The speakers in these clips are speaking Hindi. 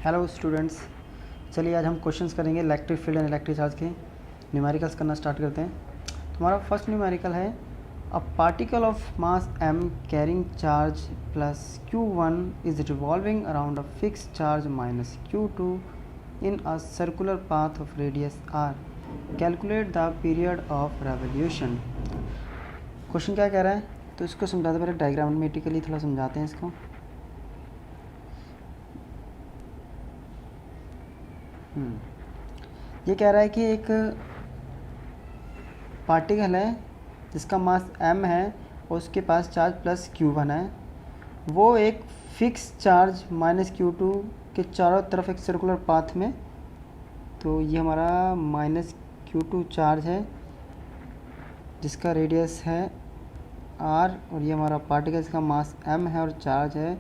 हेलो स्टूडेंट्स, चलिए आज हम क्वेश्चंस करेंगे electric field and electric charge के। न्यूमेरिकल्स करना स्टार्ट करते हैं। हमारा फर्स्ट न्यूमेरिकल है a particle of mass m carrying charge plus q1 is revolving around a fix charge minus q2 in a circular path of radius r। Calculate the period of revolution. Question क्या कह रहा है तो इसको समझाते पहले डायग्रामेटिकली थोड़ा समझाते हैं इसको। ये कह रहा है कि एक पार्टिकल है जिसका मास m है और उसके पास चार्ज प्लस q1 है। वो एक फिक्स चार्ज माइनस q2 के चारों तरफ एक सर्कुलर पाथ में, तो ये हमारा माइनस q2 चार्ज है जिसका रेडियस है r, और ये हमारा पार्टिकल जिसका मास m है और चार्ज है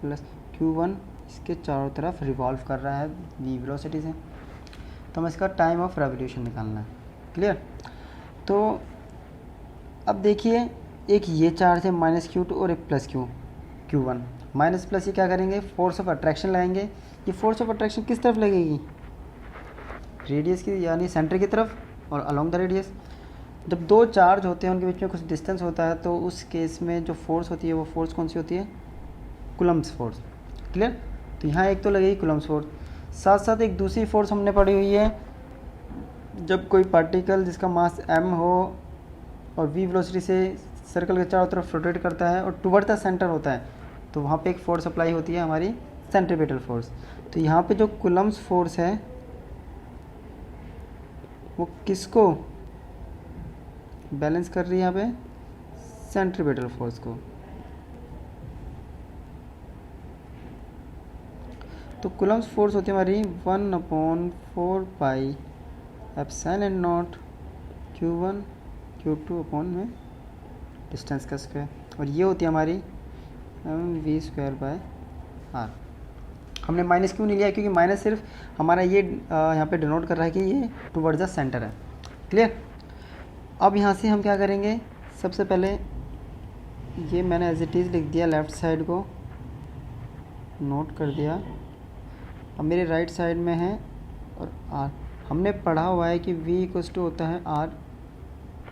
प्लस q1, इसके चारों तरफ रिवॉल्व कर रहा है v वेलोसिटी से। तो हमें इसका टाइम ऑफ रेवोल्यूशन निकालना है। क्लियर? तो अब देखिए, एक ये चार्ज है माइनस q2 और एक प्लस q1। माइनस प्लस ये क्या करेंगे, फोर्स ऑफ अट्रैक्शन लगाएंगे। ये फोर्स ऑफ अट्रैक्शन किस तरफ लगेगी, रेडियस की यानी सेंटर की तरफ और अलोंग द रेडियस। जब दो चार्ज होते हैं उनके बीच में कुछ डिस्टेंस होता है तो उस केस में जो फोर्स होती है वो फोर्स कौन सी होती है, कूलम्ब्स फोर्स। क्लियर? तो यहाँ एक तो लगेगी कूलम्ब्स फोर्स, साथ साथ एक दूसरी फोर्स हमने पढ़ी हुई है, जब कोई पार्टिकल जिसका मास m हो और v वेलोसिटी से सर्कल के चारों तरफ रोटेट करता है और टुवर्ड द सेंटर होता है, तो वहाँ पे एक फोर्स अप्लाई होती है हमारी सेंट्रीपिटल फोर्स। तो यहाँ पे जो कूलम्ब्स फोर्स है वो किसको बैलेंस कर रही है, यहाँ पे सेंट्रीपिटल फोर्स को। तो कूलम्ब्स फोर्स होती है हमारी 1/4 pi epsilon not q1 q2 upon में डिस्टेंस का स्क्वायर, और ये होती है हमारी mv² r। हमने माइनस क्यों नहीं लिया, क्योंकि माइनस सिर्फ हमारा ये यहाँ पे डिनोट कर रहा है कि ये टुवर्ड्स द सेंटर है। क्लियर? अब यहाँ से हम क्या करेंगे, सबसे पहले ये मैंने एज इट इज़ लिख दिया, लेफ़्ट साइड को नोट कर दिया। अब मेरे राइट साइड में है और r, हमने पढ़ा हुआ है कि v इक्वल्स टू होता है r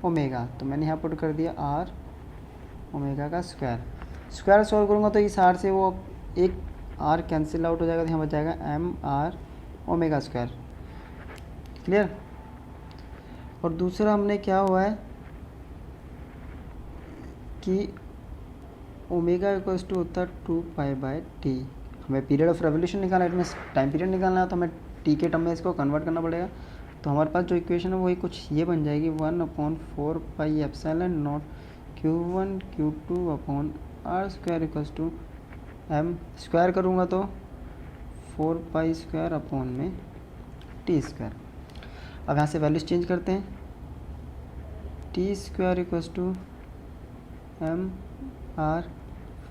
ओमेगा, तो मैंने यहाँ पुट कर दिया r ओमेगा का स्क्वायर सॉल्व करूँगा तो इस r से वो एक r कैंसिल आउट हो जाएगा, तो यहाँ बच जाएगा mr ओमेगा स्क्वायर। क्लियर? और दूसरा हमने क्या हुआ है कि ओमेगा इक्वल्स टू होता है 2π/t। हमें पीरियड ऑफ रेवोल्यूशन निकालना है, इसमें टाइम पीरियड निकालना है, तो हमें टी के टर्म में इसको कन्वर्ट करना पड़ेगा। तो हमारे पास जो इक्वेशन है वही कुछ ये बन जाएगी 1/4 pi epsilon not q1 q2 upon r square equals to m square करूँगा तो 4π² अपॉन में t²। अब यहाँ से वैल्यूज चेंज करते हैं, t² equals to m r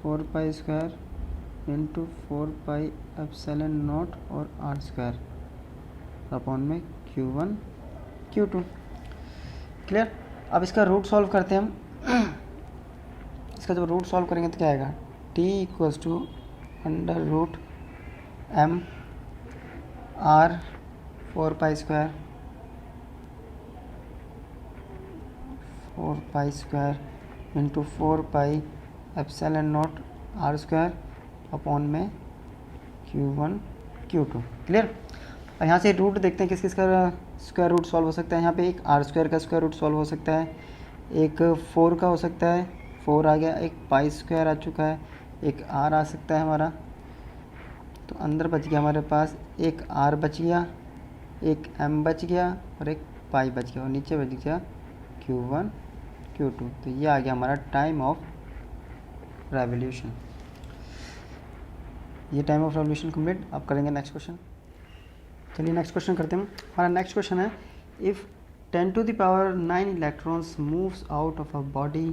4π² into 4π epsilon not और r स्क्वायर अपॉन में q1 q2। क्लियर? अब इसका रूट सॉल्व करते हैं हम। इसका जब रूट सॉल्व करेंगे तो क्या आएगा, t equals to under root m r 4π² into 4π epsilon not r square upon में q1 q2। क्लियर? और यहाँ से रूट देखते हैं किस किस का स्क्वायर रूट सॉल्व हो सकता है। यहाँ पे एक r² का स्क्वायर रूट सॉल्व हो सकता है, एक 4 का हो सकता है, 4 आ गया, एक π² आ चुका है, एक r आ सकता है हमारा। तो अंदर बच गया हमारे पास एक r बच गया, एक m बच गया और एक π बच गया, और नीचे बच गया q1 q2। तो ये आ गया हमारा टाइम ऑफ रेवोल्यूशन। ये टाइम ऑफ रेवोल्यूशन कंप्लीट। अब करेंगे नेक्स्ट क्वेश्चन। चलिए नेक्स्ट क्वेश्चन करते हैं। हमारा नेक्स्ट क्वेश्चन है, if 10⁹ electrons moves out of a body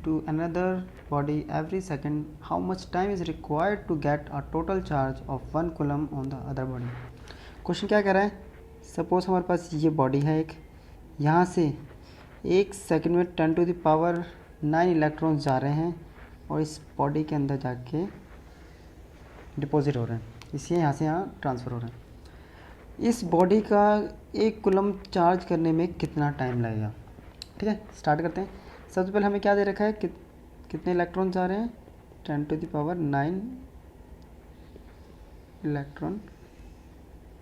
to another body every second, how much time is required to get a total charge of 1 coulomb on the other body. Question क्या कह रहा है, सपोज हमारे पास ये बॉडी है एक, यहाँ से एक सेकेंड में 10⁹ इलेक्ट्रॉन्स जा रहे हैं और इस बॉडी के अंदर जाके डिपॉजिट हो रहे हैं, इसलिए यहाँ से यहाँ ट्रांसफ़र हो रहे हैं। इस बॉडी का 1 कूलम चार्ज करने में कितना टाइम लगेगा? ठीक है, स्टार्ट करते हैं। सबसे पहले हमें क्या दे रखा है, कितने इलेक्ट्रॉन आ रहे हैं? 10⁹ इलेक्ट्रॉन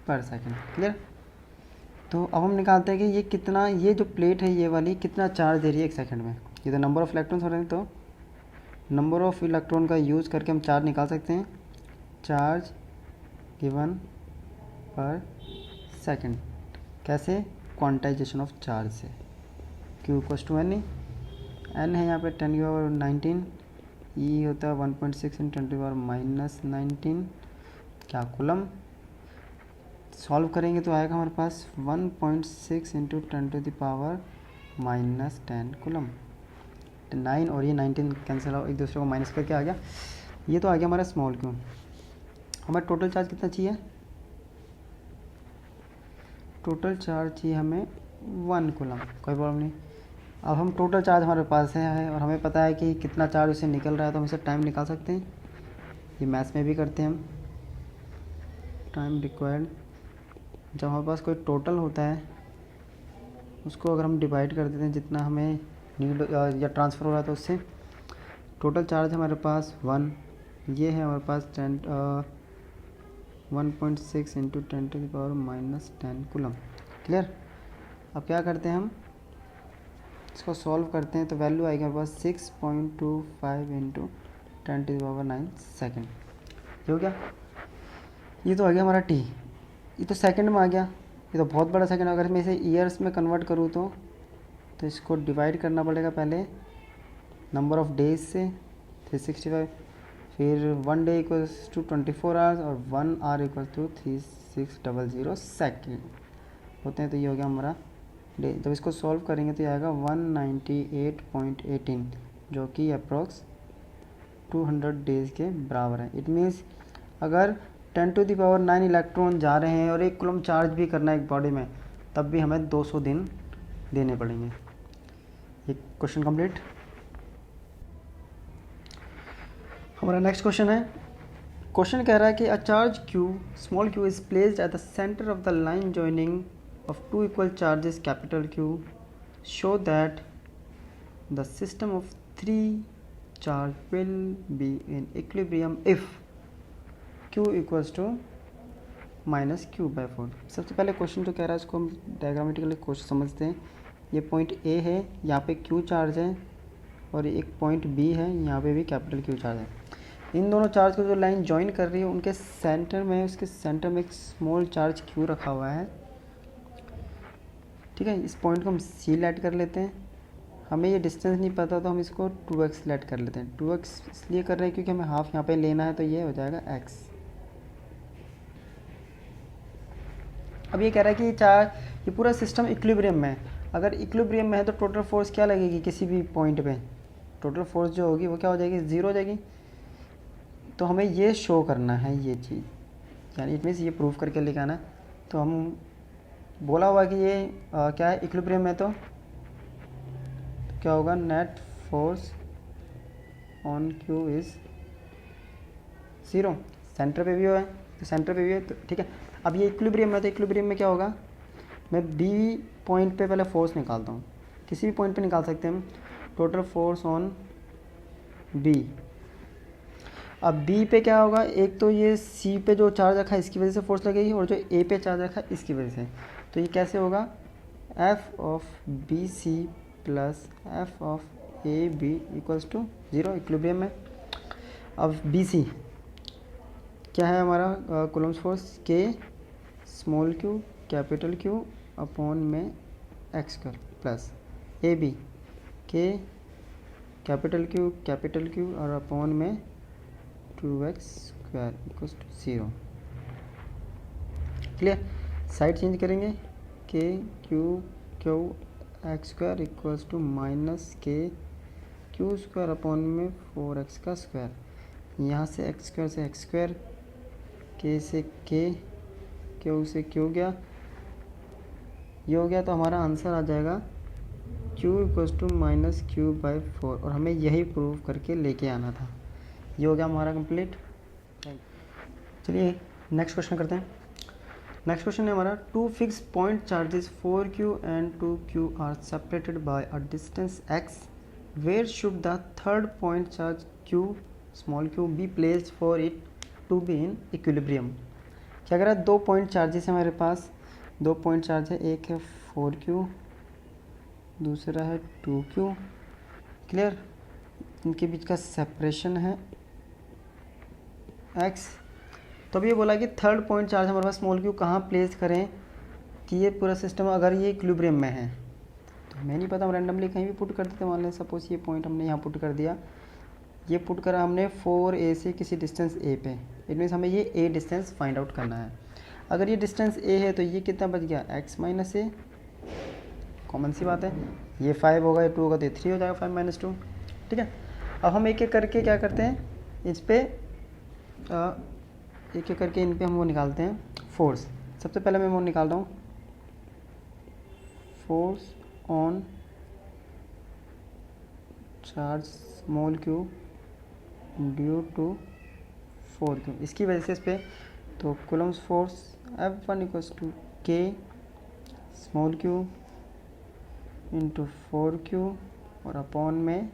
पर सेकेंड। क्लियर? तो अब हम निकालते हैं कि ये कितना, ये जो प्लेट है ये वाली कितना चार्ज दे रही है 1 सेकंड में। ये तो नंबर ऑफ़ इलेक्ट्रॉन्स हो रहे हैं, तो नंबर ऑफ़ इलेक्ट्रॉन का यूज़ करके हम चार्ज निकाल सकते हैं। चार्ज गिवन पर सेकंड कैसे? क्वांटाइजेशन ऑफ चार्ज से। Q = N, N है यहाँ पे 10⁻19, E होता है 1.6 × 10⁻−19 क्या कूलम। सॉल्व करेंगे तो आएगा हमारे पास 1.6 × 10⁻−10 कूलम। 9 और ये 19 कैंसिल हो, एक दूसरे को माइनस करके आ गया। ये तो आ गया हमारा स्मॉल क्यू। हमारा टोटल चार्ज कितना चाहिए? टोटल चार्ज चाहिए हमें 1 कूलम। कोई प्रॉब्लम नहीं। अब हम टोटल चार्ज हमारे पास है और हमें पता है कि कितना चार्ज उससे निकल रहा है, तो हम इसे टाइम निकाल सकते हैं। ये मैथ्स में भी करते हैं हम। टाइम रिक्वायर्ड, जब हमारे पास कोई टोटल होता है उसको अगर हम डिवाइड कर देते हैं जितना हमें नीड या ट्रांसफ़र हो रहा है, तो उससे टोटल चार्ज हमारे पास 1, ये है हमारे पास 1.6 × 10⁻−10 कूलम। क्लियर? अब क्या करते हैं, हम इसको सॉल्व करते हैं तो वैल्यू आएगी हमारे पास 6.25 × 10⁹9 सेकेंड। ये हो गया। ये तो आ गया हमारा टी, ये तो सेकंड में आ गया। ये तो बहुत बड़ा सेकंड। अगर मैं इसे ईयर्स में कन्वर्ट करूँ तो इसको डिवाइड करना पड़ेगा पहले नंबर ऑफ़ डेज से, 365, फिर 1 डे = 24 आवर्स और 1 आवर = 3600 सेकेंड होते हैं। तो ये हो गया हमारा डे। जब इसको सॉल्व करेंगे तो ये आएगा 198.18, जो कि अप्रॉक्स 200 डेज़ के बराबर है। इट मीन्स अगर 10⁹9 इलेक्ट्रॉन जा रहे हैं और 1 कूलम चार्ज भी करना है एक बॉडी में, तब भी हमें 200 दिन देने पड़ेंगे। ये क्वेश्चन कंप्लीट। हमारा नेक्स्ट क्वेश्चन है। क्वेश्चन कह रहा है कि a charge Q, small q is placed at the centre of the line joining of 2 equal charges capital Q, show that the system of 3 charge will be in equilibrium if Q = -Q/4। सबसे पहले क्वेश्चन जो कह रहा है उसको हम डायग्रामेटिकली क्वेश्चन समझते हैं। ये पॉइंट A है, यहाँ पे Q चार्ज है, और एक पॉइंट B है, यहाँ पे भी कैपिटल Q चार्ज है। इन दोनों चार्ज को जो लाइन ज्वाइन कर रही है उनके सेंटर में, उसके सेंटर में एक स्मॉल चार्ज Q रखा हुआ है। ठीक है, इस पॉइंट को हम C लेट कर लेते हैं। हमें ये डिस्टेंस नहीं पता तो हम इसको 2x लेट कर लेते हैं। 2x इसलिए कर रहे हैं क्योंकि हमें हाफ यहाँ पे लेना है, तो ये हो जाएगा x। अब ये कह रहा है कि ये पूरा सिस्टम इक्विलिब्रियम में है। अगर इक्विलिब्रियम में है तो टोटल फोर्स क्या लगेगी किसी भी पॉइंट पे? टोटल फोर्स जो होगी वो क्या हो जाएगी? 0 हो जाएगी। तो हमें ये शो करना है ये चीज़, यानी इट मीन्स ये प्रूफ करके लिखाना है। तो हम बोला हुआ कि ये क्या है, इक्विलिब्रियम में, तो क्या होगा? Net force on Q is 0। Centre पे भी है तो सेंटर पे भी है, तो ठीक है। अब ये इक्विलिब्रियम में, तो इक्विलिब्रियम में क्या होगा? मैं B पॉइंट पे पहले फोर्स निकालता हूँ, किसी भी पॉइंट पे निकाल सकते हैं हम। Total force on B। अब B पे क्या होगा? एक तो ये C पे जो चार्ज रखा है इसकी वजह से फोर्स लगेगी, और जो A पे चार्ज रखा है इसकी वजह से। तो ये कैसे होगा? F of BC plus F of AB = 0 equilibrium में। अब BC क्या है हमारा? Coulomb's force K small q capital Q upon में x² plus AB K capital Q और अपॉन में 2x² = 0। क्लियर? साइड चेंज करेंगे। K Q x² = -K Q² upon में 4x²। यहाँ से x² से x², K से K, Q से Q गया, ये हो गया। तो हमारा आंसर आ जाएगा Q = -Q/4, और हमें यही प्रूव करके लेके आना था। ये हो गया हमारा कंप्लीट। चलिए नेक्स्ट क्वेश्चन करते हैं। नेक्स्ट क्वेश्चन है हमारा, two fix point charges 4q and 2q are separated by a distance x, where should the third point charge q small q be placed for it to be in equilibrium. क्या कह रहा है, दो पॉइंट चार्जेस हैं हमारे पास, दो पॉइंट चार्ज है, एक है 4q, दूसरा है 2q। क्लियर, इनके बीच का सेपरेशन है x। तो अब ये बोला कि थर्ड पॉइंट चार्ज हमारे पास स्मॉल q कहाँ प्लेस करें कि ये पूरा सिस्टम अगर ये इक्विलिब्रियम में है, तो हमें नहीं पता, हम रैंडमली कहीं भी पुट कर देते हैं। मान लें सपोज ये पॉइंट हमने यहाँ पुट कर दिया, ये पुट करा हमने 4a से किसी डिस्टेंस a पे, इट मीन्स हमें ये a डिस्टेंस फाइंड आउट करना है। अगर ये डिस्टेंस a है तो ये कितना बच गया, x माइनस ए, कॉमन सी बात है, ये 5 होगा, ये 2 होगा, तो ये 3 हो जाएगा, 5 माइनस 2। ठीक है, अब हम एक एक करके क्या करते हैं, इस पे एक एक करके इन पे हम वो निकालते हैं फोर्स। सबसे पहले मैं वो निकाल रहा हूँ, force on charge small q due to 4q, इसकी वजह से इस पे तो coulomb's force F1 equals to k small q into 4q और अपॉन में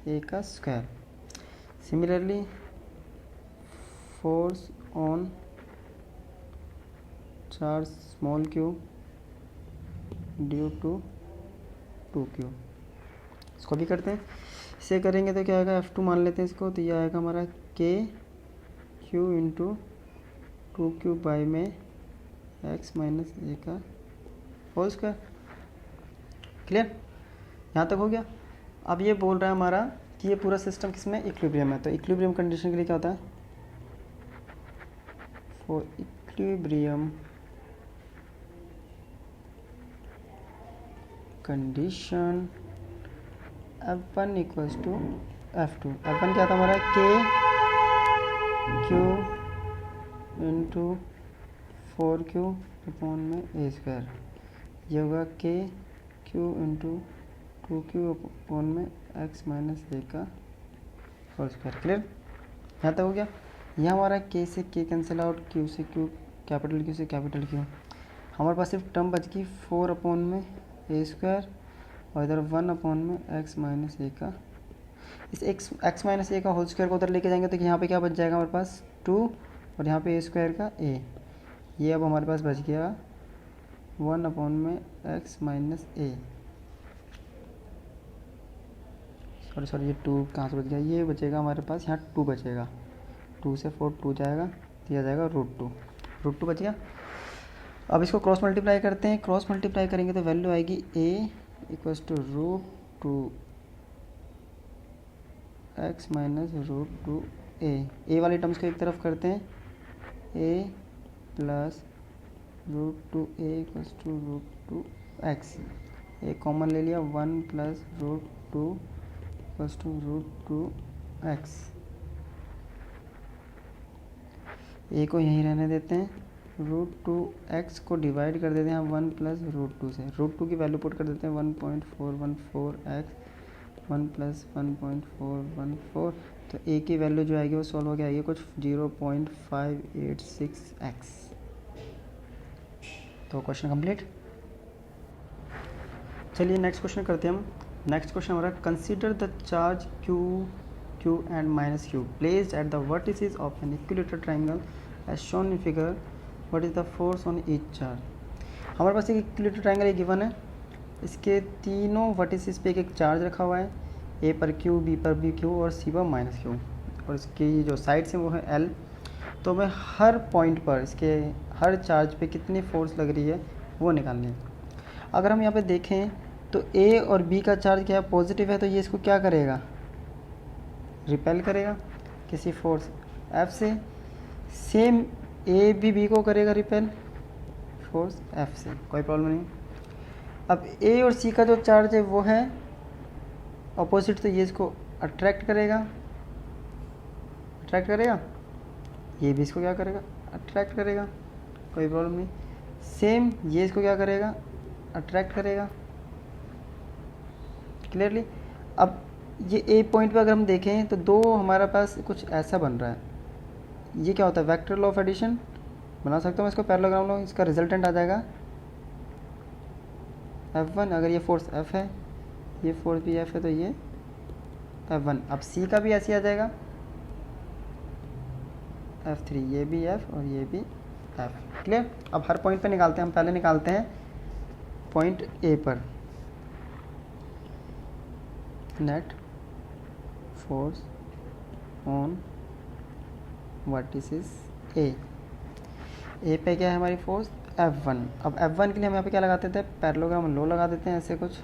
a का स्क्वायर। Similarly force on charge small q due to 2q, इसको भी करते हैं। इसे करेंगे तो क्या आएगा, F2 मान लेते हैं इसको, तो ये आएगा हमारा k q into 2q by में x माइनस ए का होल स्क्वायर। क्लियर, यहाँ तक हो गया। अब ये बोल रहा है हमारा कि ये पूरा सिस्टम किसमें, इक्विलिब्रियम है। तो इक्विलिब्रियम कंडीशन के लिए क्या होता है, for equilibrium condition F1 equals to F2। F1 क्या था हमारा, k q into 4q upon में ए स्क्वायर, ये होगा k q into 2q upon में x माइनस ए का होल स्क्वायर। क्लियर, यहाँ तक हो गया। यह हमारा k से k कैंसिल आउट, q से q, कैपिटल q से कैपिटल q, हमारे पास सिर्फ टर्म बच गई 4 अपॉन में ए स्क्वायर और इधर 1 अपॉन में x माइनस ए का। इस x माइनस ए का होल स्क्वायर को उधर लेके जाएंगे तो यहाँ पे क्या बच जाएगा हमारे पास 2 और यहाँ पे ए स्क्वायर का a, ये अब हमारे पास बच गया 1 अपॉन में x माइनस ए, सॉरी ये 2 कहाँ से बच गया, ये बचेगा हमारे पास यहाँ 2 बचेगा, 2 से 4 2 जाएगा, दिया जाएगा √2 बच गया। अब इसको क्रॉस मल्टीप्लाई करते हैं, क्रॉस मल्टीप्लाई करेंगे तो वैल्यू आएगी a equals to √2 x minus √2a। वाली टर्म्स को एक तरफ करते हैं, a plus √2a equals to √2x, A common ले लिया, 1 प्लस √2 इक्वल्स टू √2x, ए को यहीं रहने देते हैं, √2x को डिवाइड कर देते हैं 1 प्लस √2 से, √2 की वैल्यू पुट कर देते हैं 1.414x, 1 प्लस 1.414, तो a की वैल्यू जो आएगी वो सॉल्व हो गया आएगी कुछ 0.586x। तो क्वेश्चन कंप्लीट। चलिए नेक्स्ट क्वेश्चन करते हैं हम। नेक्स्ट क्वेश्चन हमारा, consider the charge q and minus q placed at the vertices of an equilateral triangle as shown in figure, what is the force on each charge. हमारे पास एक इक्विलेटरल ट्राइंगल एक गिवन है, इसके तीनों वर्टिसेस पे एक एक चार्ज रखा हुआ है, a पर q, b पर b q और c पर माइनस q, और इसकी जो साइड्स हैं वो है l। तो हमें हर पॉइंट पर इसके हर चार्ज पे कितनी फोर्स लग रही है वो निकालनी है। अगर हम यहाँ पे देखें तो a और b का चार्ज क्या है, पॉजिटिव है, तो ये इसको क्या करेगा, रिपेल करेगा किसी फोर्स F से। सेम a भी b को करेगा रिपेल फोर्स F से, कोई प्रॉब्लम नहीं। अब a और c का जो चार्ज है वो है अपोजिट, तो ये इसको अट्रैक्ट करेगा, ये भी इसको क्या करेगा, अट्रैक्ट करेगा, कोई प्रॉब्लम नहीं। सेम ये इसको क्या करेगा, अट्रैक्ट करेगा। क्लियरली, अब ये ए पॉइंट पे अगर हम देखें तो दो हमारे पास कुछ ऐसा बन रहा है, ये क्या होता है, वेक्टर लॉ ऑफ एडिशन बना सकता हूँ इसको, पैरेललोग्राम लॉ। इसका रिजल्टेंट आ जाएगा F1। अगर ये फोर्स F है, ये फोर्स भी F है, तो ये F1। अब C का भी ऐसे ही आ जाएगा F3, ये भी F और ये भी F। क्लियर। अब हर पॉइंट पे निकालते हैं हम। पहले निकालते हैं पॉइंट A पर, नेट फोर्स ऑन वर्टिसेस ए पे क्या है हमारी फोर्स F1। अब F1 के लिए हम यहाँ पे क्या लगाते थे, पैरेललोग्राम लॉ लगा देते हैं ऐसे कुछ,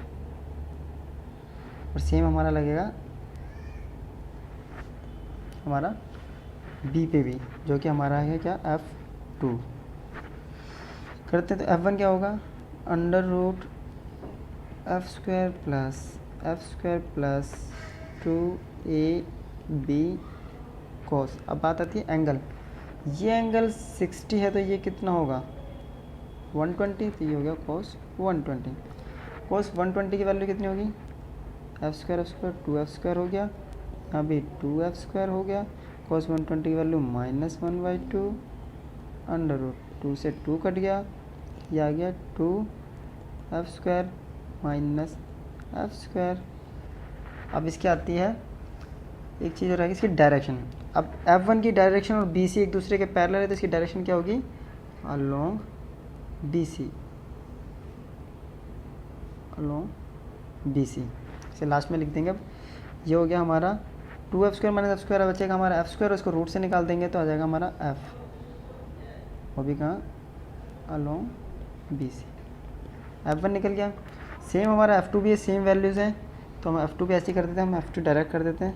और सेम हमारा लगेगा हमारा B पे भी, जो कि हमारा है क्या F2। करते तो F1 क्या होगा, under root F² plus 2AB cos. अब बात आती है एंगल। ये एंगल 60 है तो ये कितना होगा 120, तो ये हो गया cos 120। cos 120 की वैल्यू कितनी होगी, F² 2F² हो गया, यहाँ भी 2F² हो गया। cos 120 की वैल्यू -1/2, अंडर रूट 2 से 2 कट गया, ये आ गया 2F² -F²। अब इसकी आती है एक चीज़ और रहेगी इसकी डायरेक्शन। अब F1 की डायरेक्शन और BC एक दूसरे के पैरेलल है, तो इसकी डायरेक्शन क्या होगी, अलोंग BC, अलोंग BC। इसे लास्ट में लिख देंगे। अब ये हो गया हमारा 2F² -F², बचेगा हमारा F², उसको रूट से निकाल देंगे तो आ जाएगा हमारा F, वो भी कहाँ, अलोंग BC। F1 निकल गया। सेम हमारा F2 भी है, सेम वैल्यूज़ हैं, तो हम F2 भी ऐसे ही कर देते हैं, हम F2 डायरेक्ट कर देते हैं।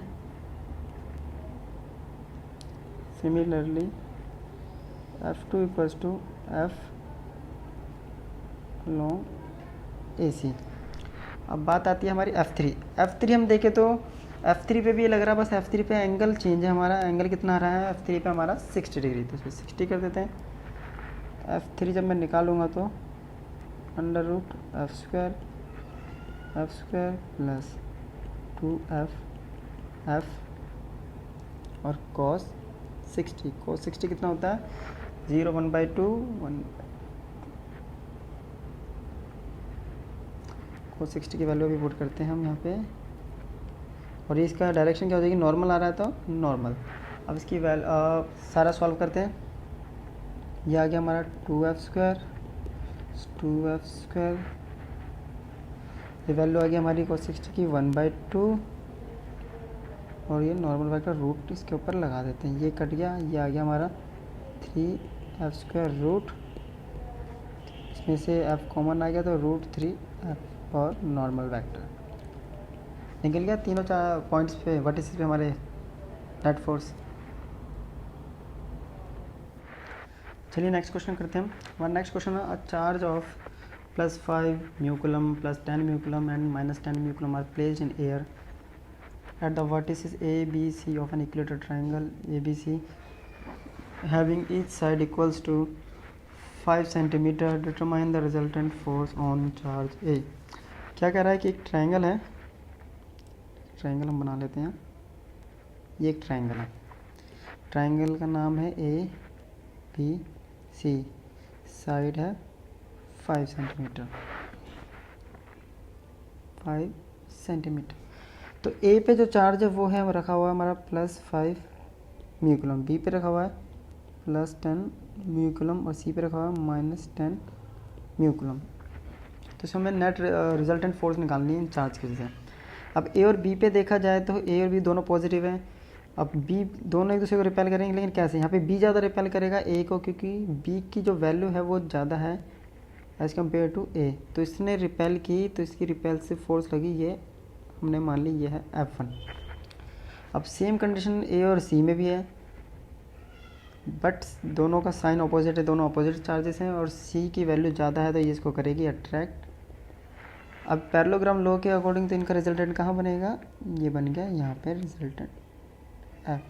Similarly F2 equals to F long AC। अब बात आती है हमारी F3 हम देखें तो F3 पे भी ये लग रहा है, बस F3 पे एंगल चेंज है हमारा। एंगल कितना आ रहा है F3 पे हमारा 60 डिग्री, तो इसमें 60 कर देते हैं। F3 जब मैं निकालूंगा तो under root F² plus 2F और cos 60 कितना होता है 0 1/2 1। cos 60 की वैल्यू भी पुट करते हैं हम यहाँ पे, और ये इसका डायरेक्शन क्या हो जाएगी, नॉर्मल आ रहा है तो नॉर्मल। अब इसकी सारा सॉल्व करते हैं। ये आ गया हमारा 2F², ये वैल्यू आ गई हमारी cos 60 की 1/2, और ये नॉर्मल वेक्टर रूट इसके ऊपर लगा देते हैं। ये कट गया, ये आ गया हमारा 3F² रूट, इसमें से F कॉमन आ गया तो रूट 3F और नॉर्मल वेक्टर निकल गया। तीनों चार पॉइंट्स पे वर्टिसेस पे हमारे नेट फोर्स। चलिए नेक्स्ट क्वेश्चन करते हैं। हमारा नेक्स्ट क्वेश्चन है, a charge of +5 mu coulomb +10 mu coulomb and -10 mu coulomb are placed in air at the vertices A, B, C of an equilateral triangle ABC having each side equals to 5 centimeter. Determine the resultant force on charge A। क्या कह रहा है कि एक ट्रायंगल है, ट्रायंगल हम बना लेते हैं। ये एक ट्रायंगल है, ट्रायंगल का नाम है ABC, साइड है 5 सेंटीमीटर, 5 सेंटीमीटर। तो ए पे जो चार्ज है वो है रखा हुआ है हमारा +5 म्यू कूलम, बी पे रखा हुआ है +10 म्यू कूलम और सी पे रखा हुआ है -10 म्यू कूलम। तो इसमें हमें नेट रिजल्टेंट फोर्स निकालनी है इन चार्ज की वजह से। अब ए और बी पे देखा जाए तो ए और बी दोनों पॉजिटिव हैं। अब बी दोनों एक दूसरे को रिपेल करेंगे, लेकिन कैसे, यहाँ पे बी ज़्यादा रिपेल करेगा ए को, क्योंकि बी की जो वैल्यू है वो ज़्यादा है एज़ कम्पेयर टू ए। तो इसने रिपेल की तो इसकी रिपेल्सिव फोर्स लगी, ये हमने मान ली ये है F1। अब सेम कंडीशन ए और सी में भी है, बट दोनों का साइन अपोजिट है, दोनों अपोजिट चार्जेस हैं, और सी की वैल्यू ज़्यादा है तो ये इसको करेगी अट्रैक्ट। अब पैरेललोग्राम लॉ के अकॉर्डिंग तो इनका रिजल्टेंट कहाँ बनेगा, ये बन गया यहाँ पे रिजल्टेंट F।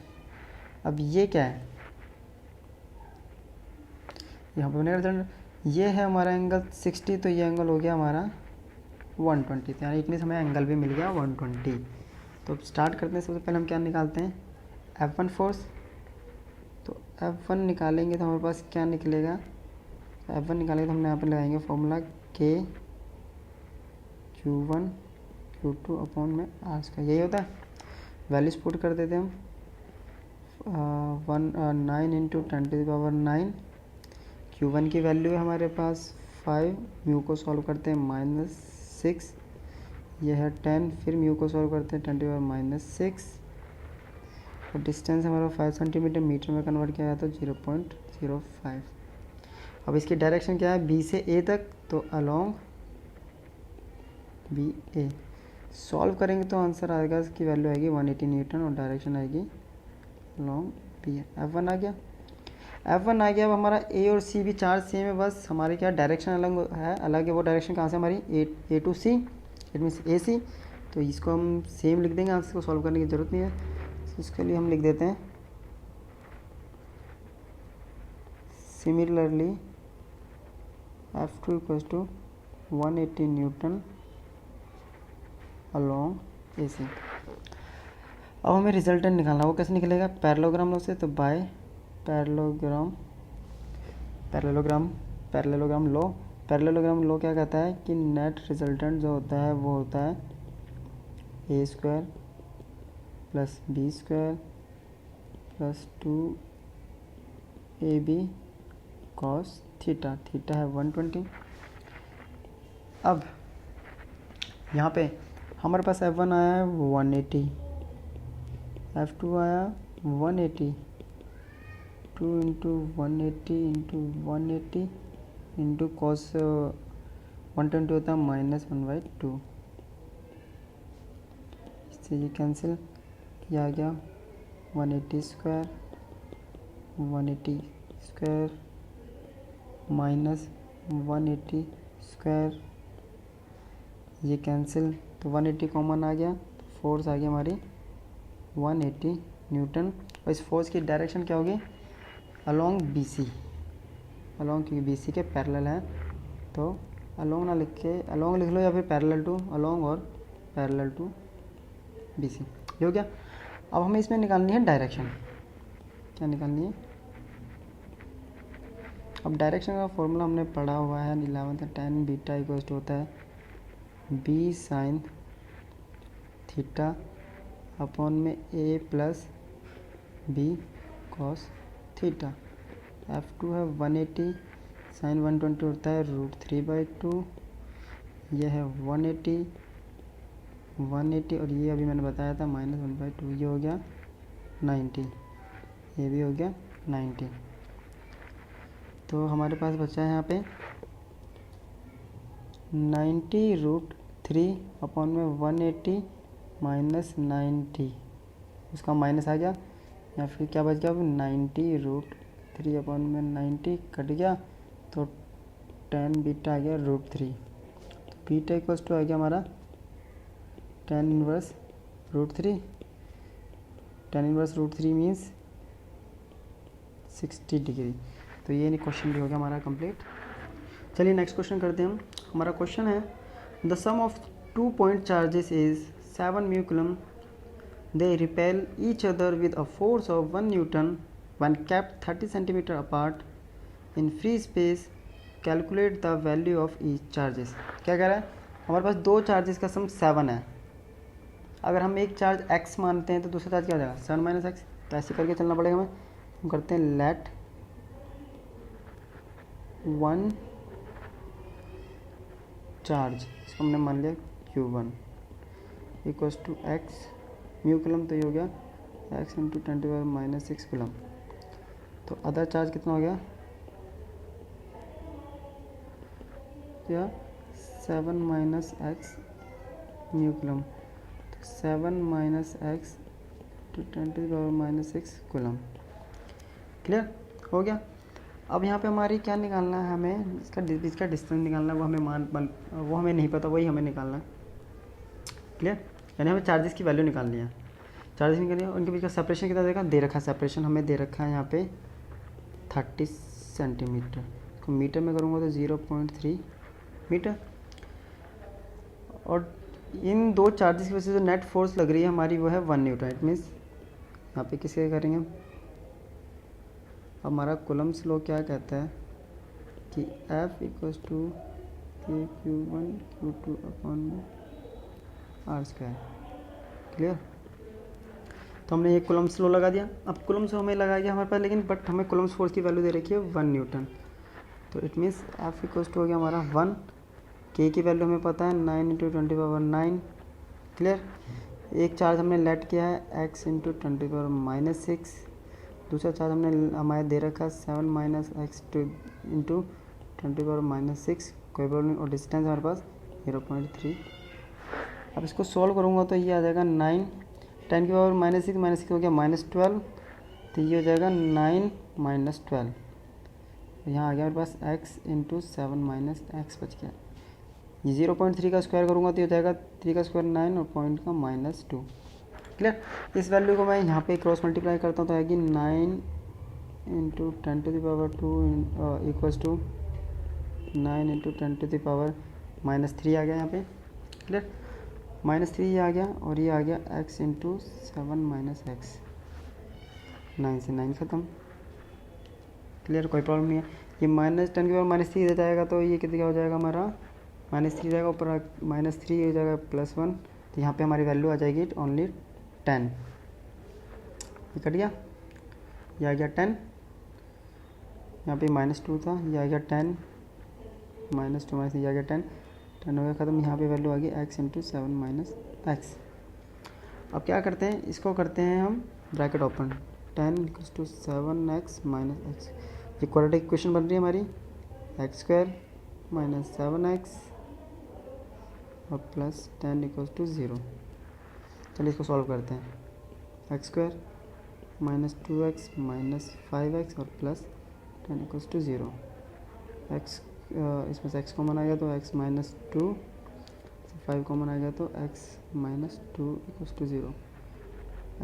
अब ये क्या है, यहाँ पे बनेगा रिजल्टेंट, ये है हमारा एंगल 60, तो ये एंगल हो गया हमारा 120, तो यानी इतने समय एंगल भी मिल गया 120। तो स्टार्ट करते हैं। सबसे पहले हम क्या निकालते हैं F1 फोर्स, तो F1 निकालेंगे तो हमारे पास क्या निकलेगा, F1 निकालेंगे तो हमने यहाँ पर लगाएंगे formula K Q1 Q2 upon में R का, यही होता है। वैल्यूज पुट कर देते हैं हम 9 इंटू 10⁻9। Q1 की वैल्यू है हमारे पास 5, म्यू को सॉल्व करते हैं -6, यह है 10, फिर म्यू को सॉल्व करते हैं 10⁻6, और डिस्टेंस हमारा 5 सेंटीमीटर, मीटर में कन्वर्ट किया जाता है 0.05। अब इसकी डायरेक्शन क्या है, बी से ए तक, तो अलोंग बी ए। सॉल्व करेंगे तो आंसर आएगा, इसकी वैल्यू आएगी 180 न्यूटन और डायरेक्शन आएगी अलोंग बी ए। F1 आ गया, F1 आ गया। अब हमारा ए और सी भी चार्ज सेम है, बस हमारी क्या डायरेक्शन अलग है, अलग है। वो डायरेक्शन कहाँ से हमारी ए टू सी, इट मीन्स ए सी, तो इसको हम सेम लिख देंगे, आंसर को सॉल्व करने की ज़रूरत नहीं है। इसके लिए हम लिख देते हैं similarly F2 equals to 180 newton along A C. अब हमें रिजल्टेंट निकालना, वो कैसे निकलेगा, पैरेललोग्राम लॉ से, तो बाय पैरेललोग्राम लॉ क्या कहता है कि नेट रिजल्टेंट जो होता है वो होता है a² plus b² plus 2ab cos theta है 120। अब यहाँ पे हमारे पास F1 आया है 180, F2 आया 180, 2 इंटू 180 इंटू 180 इंटू कॉस 120 होता है -1/2, इससे ये कैंसिल किया गया, 180 स्क्वायर माइनस 180 स्क्वायर, ये कैंसिल, तो 180 कॉमन आ गया, तो फोर्स आ गया हमारी 180 न्यूटन। और इस फोर्स की डायरेक्शन क्या होगी, अलोंग BC, अलोंग, क्योंकि BC के पैरेलल है, तो अलोंग ना लिख के अलोंग लिख लो, या फिर पैरेलल टू अलोंग और पैरेलल टू BC, ये हो गया। अब हमें इसमें निकालनी है डायरेक्शन, क्या निकालनी है, अब डायरेक्शन का फॉर्मूला हमने पढ़ा हुआ है 11th, tan beta equals to होता है B sin थीटा अपॉन में A plus B cos theta. F2 है 180, sin 120 होता है √3/2, यह है 180 और ये अभी मैंने बताया था -1/2, ये हो गया 90, ये भी हो गया 90। तो हमारे पास बचा है यहाँ पे 90√3 अपॉन में 180 माइनस 90, उसका माइनस आ गया, या फिर क्या बच गया, 90√3 अपॉन में 90 कट गया, तो tan बीटा आ गया √3, तो बीटा इक्वल्स टू आ गया हमारा tan inverse √3, tan inverse √3 means 60 degree. तो ये क्वेश्चन भी हो गया हमारा कंप्लीट। चलिए नेक्स्ट क्वेश्चन करते हैं हम। हमारा क्वेश्चन है the sum of 2 point charges is 7 mu coulomb, they repel each other with a force of 1 newton when kept 30 centimetre apart in free space, calculate the value of each charges. क्या कह रहा है, हमारे पास दो चार्जेस का सम 7 है, अगर हम एक चार्ज x मानते हैं तो दूसरा चार्ज क्या हो जाएगा 7 - x, तो ऐसे करके चलना पड़ेगा हमें। हम करते हैं लेट 1 चार्ज, इसको हमने मान लिया Q1 equals to x mu coulomb, तो ये हो गया x इंटू 10⁻⁻6 कूलम। तो अदर चार्ज कितना हो गया, या 7 - x म्यू कूलम, तो 7 - x टू 10⁻⁻6 कूलम। क्लियर हो गया। अब यहाँ पे हमारी क्या निकालना है, हमें इसका डिस्टेंस निकालना है, वो हमें नहीं पता, वही हमें निकालना है। क्लियर, यानी हमें चार्जेस की वैल्यू निकालनी है, चार्जेस निकालनी है, उनके बीच का सेपरेशन कितना देगा, दे रखा है सेपरेशन हमें दे रखा है यहाँ पे 30 सेंटीमीटर, तो मीटर में करूँगा तो 0.3 मीटर। और इन दो चार्जेस की वजह से जो नेट फोर्स लग रही है हमारी वो है 1 न्यूटन। इट मीन्स यहाँ पे किसके करेंगे हमारा कूलम्ब्स लॉ क्या कहता है कि F equals to K⁴ clear. तो हमने ये कूलम्ब्स लॉ लगा दिया। अब कूलम्ब्स हमें लगा दिया हमारे पास, लेकिन बट हमें कूलम्ब्स फोर्स की वैल्यू दे रखी है 1 न्यूटन। तो it means F equals to हो गया हमारा 1, K की वैल्यू हमें पता है 9 × 10⁻⁹। क्लियर। एक चार्ज हमने लेट किया है x × 10⁻⁻6, दूसरा चार्ज हमने हमारे दे रखा है 7 - x × 10⁻⁻6, कोई प्रॉब्लम नहीं, और डिस्टेंस हमारे पास 0.3। अब इसको सॉल्व करूँगा तो ये आ जाएगा 9, 10⁻⁻6 -6 हो गया -12, तो ये हो जाएगा 9 - 12। यहाँ आ गया मेरे पास x × 7 - x बच गया। ये 0.3 का स्क्वायर करूँगा तो ये हो जाएगा 3 का स्क्वायर 9 और पॉइंट का -2। क्लियर। इस वैल्यू को मैं यहाँ पे क्रॉस मल्टीप्लाई करता हूँ तो आएगी 9 × 10⁻² इक्वल्स टू 9 × 10⁻³ आ गया यहाँ पे। क्लियर। -3 ये आ गया और ये आ गया x × 7 - x, 9 से 9 ख़त्म। क्लियर, कोई प्रॉब्लम नहीं है। ये -10⁻³ इधर जाएगा तो ये कितना हो जाएगा हमारा -3 जाएगा, ऊपर -3 हो जाएगा +1, तो यहाँ पे हमारी वैल्यू आ जाएगी ओनली 10। ये कट गया, ये आ गया 10, यहाँ पे -2 था, ये आ गया 10, -2 ये आ गया 10, 10 हो गया ख़त्म। यहाँ पे वैल्यू आ गई x × 7 - x। अब क्या करते हैं, इसको करते हैं हम ब्रैकेट ओपन, 10 = 7x - x। ये क्वाड्रेटिक इक्वेशन बन रही है हमारी, x² - 7x और +10 = 0। चलिए इसको सॉल्व करते हैं, x² - 2x - 5x और +10 = 0। x इसमें से x कॉमन आ गया तो x - 2, 5 कॉमन आ गया तो x - 2 = 0।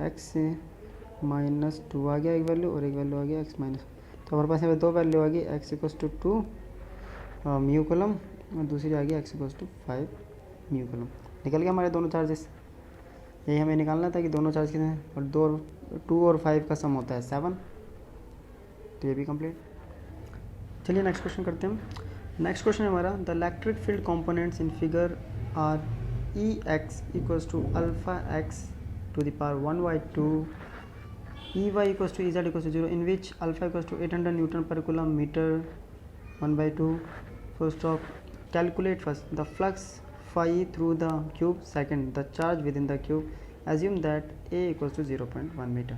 x से -2 आ गया एक वैल्यू और एक वैल्यू आ गया x -, तो हमारे पास यहाँ पे दो वैल्यू आ गई, x = 2 म्यू कूलम और दूसरी आ गई x = 5 म्यू कूलम। निकल गया हमारे दोनों चार्जेस। यही हमें निकालना था कि दोनों चार्ज कितने हैं, और 2 और 5 का सम होता है 7। तो ये भी कंप्लीट। चलिए नेक्स्ट क्वेश्चन करते हैं। नेक्स्ट क्वेश्चन है हमारा, the electric field components in figure are Ex = αx to the power 1/2, Ey = Ez = 0, in which alpha = 800 Newton per coulomb meter 1/2. Full stop. Calculate first the flux phi through the cube, second the charge within the cube. Assume that A = 0.1 मीटर।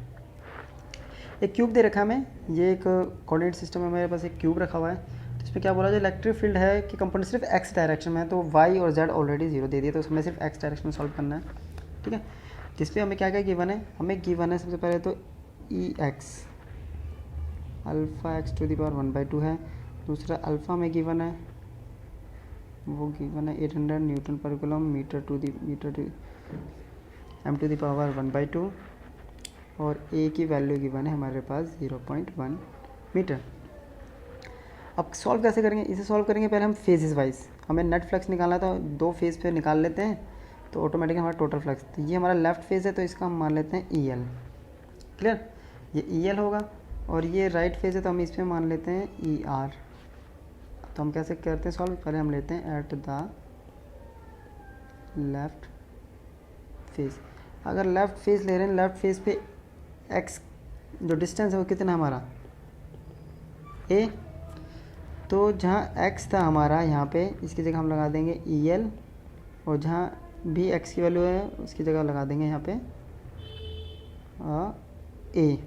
एक क्यूब दे रखा है हमें, ये एक कोऑर्डिनेट सिस्टम है, मेरे पास एक क्यूब रखा हुआ है। तो इसमें क्या बोला, जो इलेक्ट्रिक फील्ड है कि कंपोनेंट सिर्फ x डायरेक्शन में है, तो y और z ऑलरेडी 0 दे दिया, तो हमें सिर्फ x डायरेक्शन में सॉल्व करना है। ठीक है, जिसपे हमें क्या क्या गिवन है, हमें गिवन है सबसे पहले तो Ex α x⁴ 1/2 है, दूसरा अल्फ़ा में गिवन है, वो गिवन है 800 न्यूटन पर कूलम मीटर टू m⁴ 1/2, और a की वैल्यू गिवन है हमारे पास 0.1 मीटर। अब सॉल्व कैसे करेंगे, इसे सॉल्व करेंगे पहले हम फेजेस वाइज। हमें नेट फ्लक्स निकालना था, दो फेज पे निकाल लेते हैं तो ऑटोमेटिक हमारा टोटल फ्लक्स। तो ये हमारा लेफ्ट फेज है तो इसका हम मान लेते हैं EL। क्लियर, ये EL होगा, और ये राइट फेज है तो हम इस पर मान लेते हैं ER। तो हम कैसे करते हैं सॉल्व, पहले हम लेते हैं एट द लेफ्ट फेज। अगर लेफ्ट फेज ले रहे हैं, लेफ्ट फेज पे x जो डिस्टेंस है वो कितना है हमारा a, तो जहाँ x था हमारा यहाँ पे, इसकी जगह हम लगा देंगे EL, और जहाँ भी x की वैल्यू है उसकी जगह लगा देंगे यहाँ पे a⁴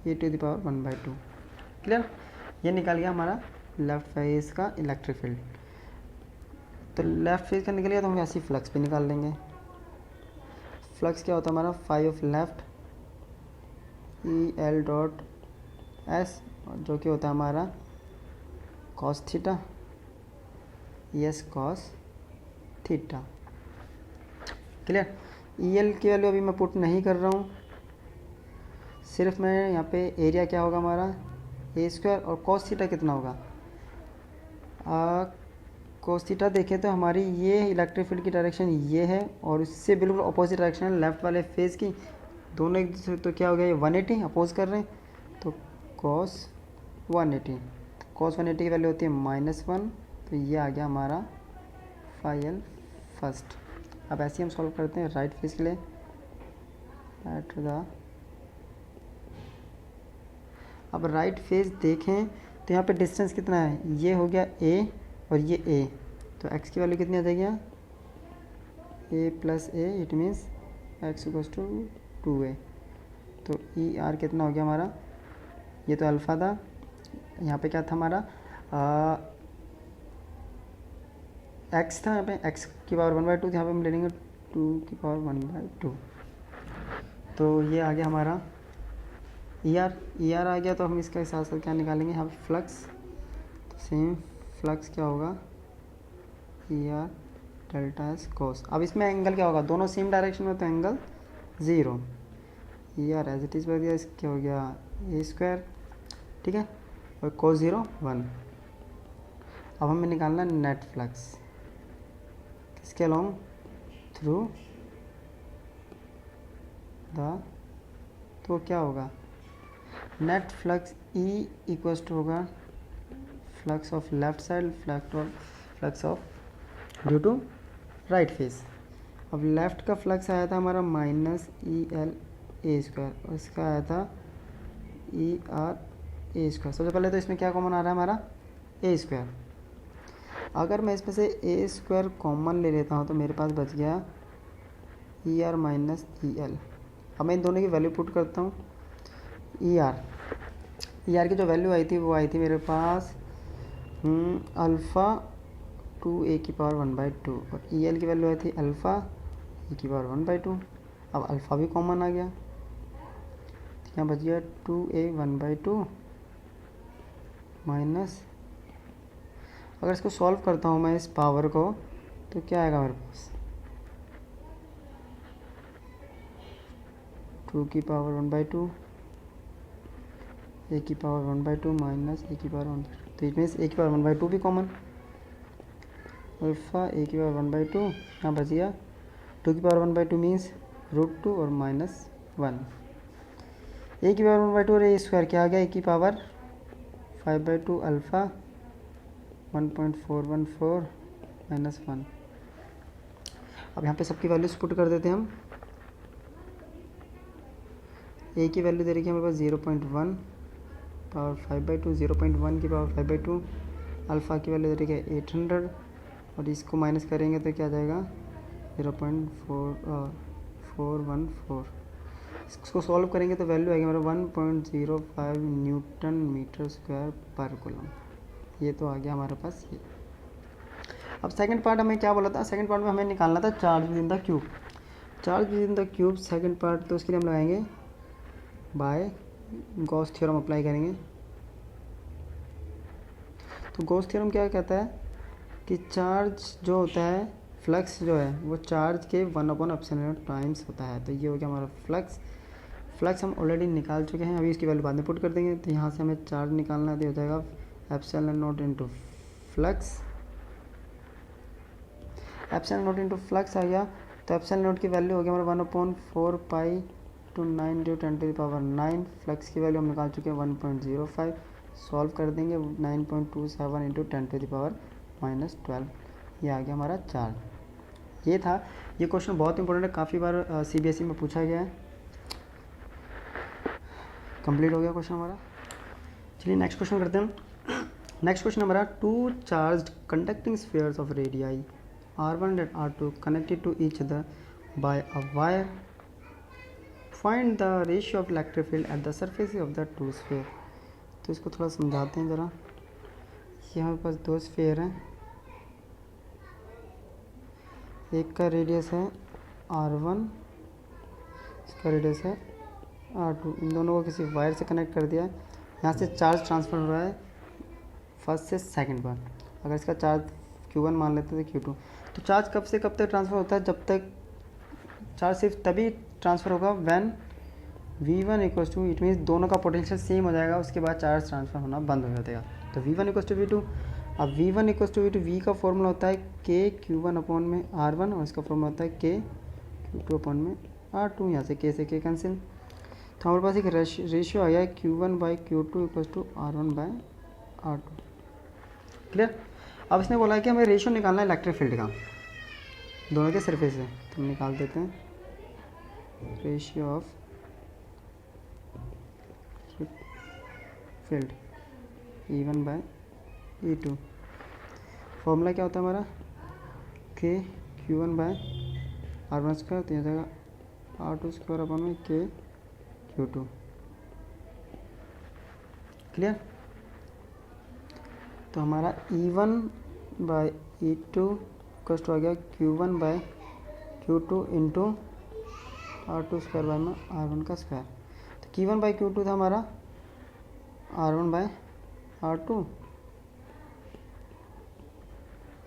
1/2। क्लियर, ये निकल गया हमारा लेफ्ट फेज का इलेक्ट्रिक फील्ड। तो लेफ्ट फेज का निकल गया तो हम ऐसी फ्लक्स पे निकाल लेंगे। फ्लक्स क्या होता है हमारा, फाई ऑफ लेफ्ट EL.S, जो कि होता है हमारा cos theta, yes cos theta. Clear, EL की वैल्यू अभी मैं पुट नहीं कर रहा हूँ, सिर्फ मैं यहाँ पे एरिया क्या होगा हमारा a², और cos थीटा कितना होगा, cos थीटा देखें तो हमारी ये इलेक्ट्रिक फील्ड की डायरेक्शन ये है, और इससे बिल्कुल अपोजिट डायरेक्शन है लेफ्ट वाले फेज की, दोनों एक दूसरे, तो क्या हो गया ये 180 अपोज कर रहे हैं, तो cos 180, cos 180 की वैल्यू होती है -1, तो ये आ गया हमारा फाइल फर्स्ट। अब ऐसे ही हम सॉल्व करते हैं राइट फेस के लिए। एट द अब राइट फेस देखें तो यहाँ पे डिस्टेंस कितना है, ये हो गया a और ये a, तो x की वैल्यू कितनी आ जाएगी, a plus a, it means x equals to 2a। तो ई आर कितना हो गया हमारा, ये तो अल्फ़ा था, यहाँ पे क्या था हमारा x था, यहाँ पे x की पावर 1/2 यहाँ पे हम ले लेंगे 2 की पावर 1/2, तो ये आ गया हमारा ई आर आ गया। तो हम इसका साथ साथ क्या निकालेंगे, यहाँ पे फ्लक्स, तो सेम फ्लक्स क्या होगा, ई आर डेल्टा एस कोस। अब इसमें एंगल क्या होगा, दोनों सेम डायरेक्शन में, तो angle 0, E R as it is बढ़ गया, इस क्या हो गया a², ठीक है, और कोस 0 1। अब हमें निकालना है नेट फ्लक्स, किसके अलोंग, थ्रू द, तो क्या होगा net flux E equals to होगा flux of left side flux of due to right face. अब लेफ्ट का फ्लक्स आया था हमारा -EL a², और इसका आया था ER a²। सबसे पहले तो इसमें क्या कॉमन आ रहा है हमारा a²। अगर मैं इसमें से a² कॉमन ले लेता हूँ तो मेरे पास बच गया ER माइनस EL। अब मैं इन दोनों की वैल्यू पुट करता हूँ। ER की जो वैल्यू आई थी वो आई थी मेरे पास अल्फ़ा 2a की पावर 1/2, और EL की वैल्यू आई थी अल्फ़ा e की पावर 1/2। अब अल्फ़ा भी कॉमन आ गया, तो यहाँ बच गया 2a 1/2 माइनस, अगर इसको सॉल्व करता हूँ मैं इस पावर को, तो क्या आएगा मेरे पास 2 की पावर 1/2, a की पावर 1/2 माइनस a की पावर 1/2, तो इट मीन्स a की पावर 1/2 भी कॉमन, अल्फ़ा a की पावर 1/2, यहाँ बच गया 2 की पावर 1/2 मीन्स √2 और -1, a की पावर 1/2 और a² क्या आ गया, a की पावर 5/2 अल्फ़ा 1.414 -1। अब यहाँ पे सबकी वैल्यूज पुट कर देते हैं हम। a की वैल्यू दे रखी है हमारे पास 0.1 पावर 5/2, 0.1 की पावर 5/2, अल्फ़ा की वैल्यू दे रखी है 800, और इसको माइनस करेंगे तो क्या आ जाएगा 0.414। इसको सॉल्व करेंगे तो वैल्यू आएगी हमारा 1.05 न्यूटन मीटर स्क्वायर पर कूलम। ये तो आ गया हमारे पास ये। अब सेकंड पार्ट हमें क्या बोला था, सेकंड पार्ट में हमें निकालना था charge with in the cube. Charge with in the cube second part, तो उसके लिए हम लगाएंगे बाय गॉस थ्योरम अप्लाई करेंगे। तो गॉस थ्योरम क्या कहता है कि चार्ज जो होता है, फ्लक्स जो है वो चार्ज के 1/ε टाइम्स होता है। तो ये हो गया हमारा फ्लक्स हम ऑलरेडी निकाल चुके हैं, अभी इसकी वैल्यू बाद में पुट कर देंगे। तो यहाँ से हमें चार्ज निकालना है, तो हो जाएगा ε0 इंटू फ्लक्स, ε0 इंटू फ्लक्स आ गया। तो ε0 की वैल्यू हो गया हमारा 1/4 पाई टू 9 × 10⁹ फ्लक्स की वैल्यू हम निकाल चुके हैं 1.05। सॉल्व कर देंगे 9.27 इंटू 10⁻⁻12, ये आ गया हमारा चार्ज। ये था, ये क्वेश्चन बहुत इंपॉर्टेंट है, काफ़ी बार CBSE में पूछा गया है। कंप्लीट हो गया क्वेश्चन हमारा। चलिए नेक्स्ट क्वेश्चन करते हैं। नेक्स्ट क्वेश्चन हमारा, 2 charged conducting spheres of radii R1 and R2 connected to each other by a wire, find the ratio of electric field at the surface of the two sphere। तो इसको थोड़ा समझाते हैं ज़रा। ये हमारे पास 2 स्फीयर हैं, एक का रेडियस है R1, इसका रेडियस है R2। इन दोनों को किसी वायर से कनेक्ट कर दिया है। यहाँ से चार्ज ट्रांसफ़र हो रहा है फर्स्ट से सेकंड पर। अगर इसका चार्ज Q1 मान लेते हैं तो Q2। तो चार्ज कब से कब तक ट्रांसफ़र होता है, जब तक चार्ज सिर्फ तभी ट्रांसफ़र होगा when V1 equals to, it means दोनों का पोटेंशियल सेम हो जाएगा, उसके बाद चार्ज ट्रांसफ़र होना बंद हो जाएगा। तो V1 इक्वल्स टू V2। अब V1 equals to V2, V का फॉर्मूला होता है K Q1 अपॉन में R1, और इसका फॉर्मूला होता है K Q2 अपॉन में R2। यहाँ से K से K कैंसिल, तो हमारे पास एक रेशियो आ गया Q1/Q2 equal to R1/R2। Clear. अब इसने बोला है कि हमें रेशियो निकालना है इलेक्ट्रिक फील्ड का दोनों के सरफेस से, तो हम निकाल देते हैं ratio of field E1/E2। Formula क्या होता है हमारा के Q1/R1², तो यह जाएगा R2² अपन में के Q2। क्लियर। तो हमारा E1/E2 कस्ट हो गया Q1/Q2 इंटू R2² R1²। तो Q1/Q2 था हमारा R1/R2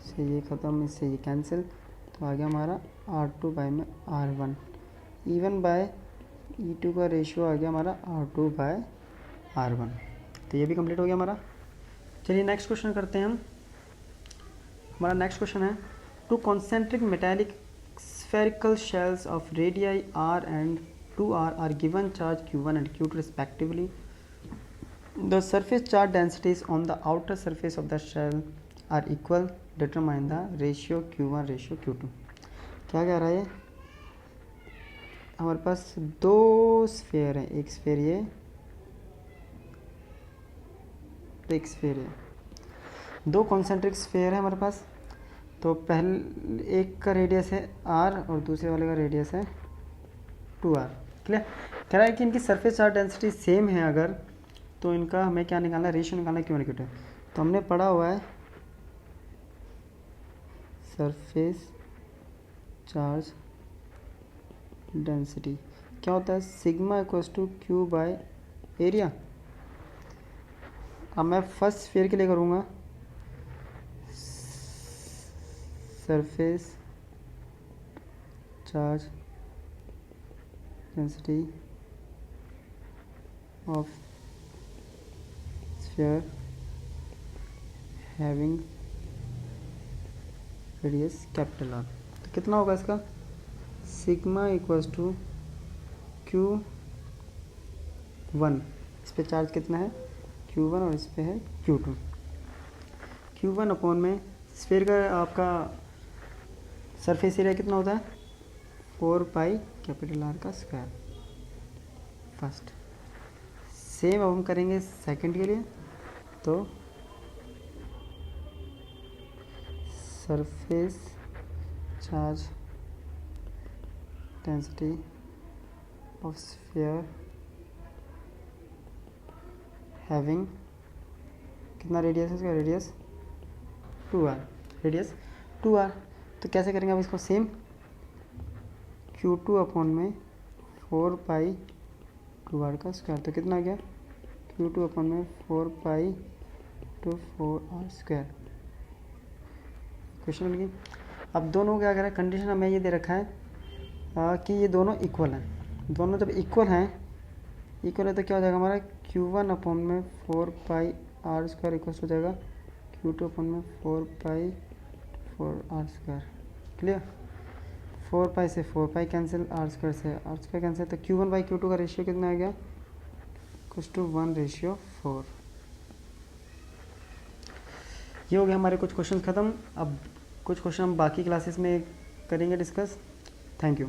से ये ख़त्म, इससे ये कैंसिल, तो आ गया हमारा R2/R1। E1/E2 का रेशियो आ गया हमारा R2/R1। तो ये भी कंप्लीट हो गया हमारा। चलिए नेक्स्ट क्वेश्चन करते हैं हम। हमारा नेक्स्ट क्वेश्चन है to concentric metallic spherical shells of radii r and 2r are given charge q1 and q2 respectively. The surface charge densities on the outer surface of the shell are equal. Determine the ratio q1 ratio q2। क्या कह रहा है, हमारे पास दो स्फीयर हैं, एक स्फीयर ये, एक स्फीयर ये, दो कॉन्सेंट्रिक स्फीयर है हमारे पास। तो पहले एक का रेडियस है r और दूसरे वाले का रेडियस है 2r। क्लियर। कह रहा है कि इनकी सरफेस चार्ज डेंसिटी सेम है अगर, तो इनका हमें क्या निकालना है, रेशियो निकालना है Q1 Q2। तो हमने पढ़ा हुआ है सरफेस चार्ज डेंसिटी क्या होता है, sigma equals to Q by area. अब मैं फर्स्ट स्फीयर के लिए करूँगा surface charge density of sphere having radius capital R। तो कितना होगा इसका, सिग्मा इक्वल्स टू Q1, इस पे चार्ज कितना है Q1 और इस पे है Q2। Q1 अपॉन में स्फीयर का आपका सरफेस एरिया कितना होता है 4πR का स्क्वायर फर्स्ट। सेम अब हम करेंगे सेकंड के लिए, तो surface charge density of sphere having कितना रेडियस है इसका, रेडियस 2r, रेडियस 2r। तो कैसे करेंगे अब इसको, सेम Q2 अपॉन में 4π2r का स्क्वायर। तो कितना आ गया Q2 अपॉन में 4π/4r²। क्वेश्चन मिल गई। अब दोनों क्या करें, कंडीशन हमें ये दे रखा है कि ये दोनों इक्वल हैं। दोनों जब इक्वल हैं, इक्वल है तो क्या हो जाएगा हमारा Q1 अपॉन में 4πr² इक्वल हो जाएगा Q2 अपॉन में 4π/4r²। क्लियर। 4π से 4π कैंसिल, r² से r² कैंसिल, तो Q1/Q2 का रेशियो कितना आ गया, कुछ टू 1:4। ये हो गया हमारे कुछ क्वेश्चन ख़त्म। अब कुछ क्वेश्चन हम बाकी क्लासेस में करेंगे डिस्कस। Thank you.